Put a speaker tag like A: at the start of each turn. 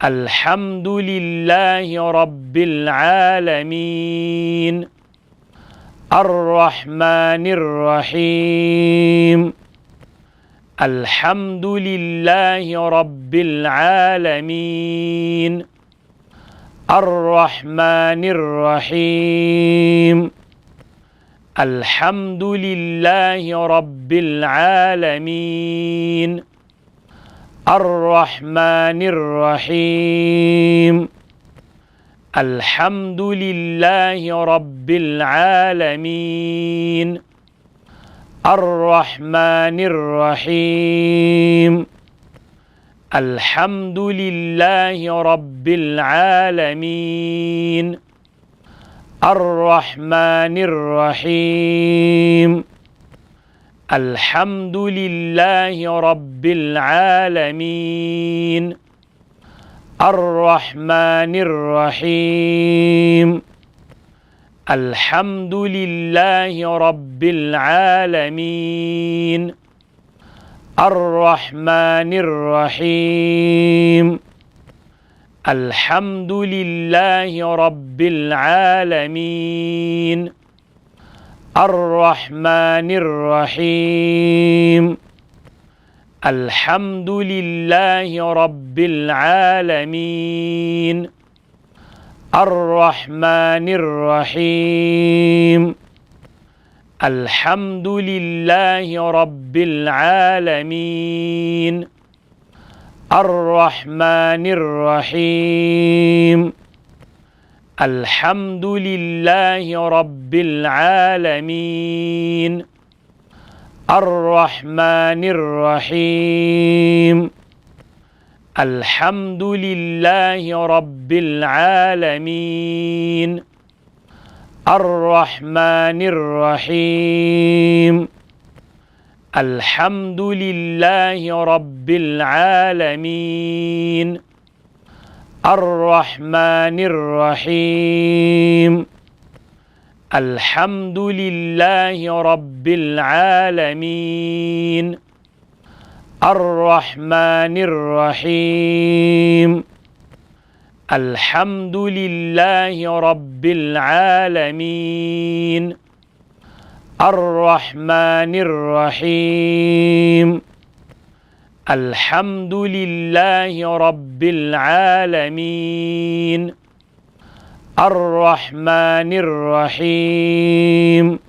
A: الحمد لله رب العالمين الرحمن الرحيم الحمد لله رب العالمين الرحمن الرحيم الحمد لله رب العالمين الرحمن الرحيم الحمد لله رب العالمين الرحمن الرحيم الحمد لله رب العالمين الرحمن الرحيم الحمد لله رب العالمين الرحمن الرحيم الحمد لله رب العالمين الرحمن الرحيم الحمد لله رب العالمين الرحمن الرحيم الحمد لله رب العالمين الرحمن الرحيم الحمد لله رب العالمين الرحمن الرحيم الحمد لله رب العالمين الرحمن الرحيم الحمد لله رب العالمين الرحمن الرحيم الحمد لله رب العالمين الرحمن الرحيم الحمد لله رب العالمين الرحمن الرحيم الحمد لله رب العالمين الرحمن الرحيم الحمد لله رب العالمين الرحمن الرحيم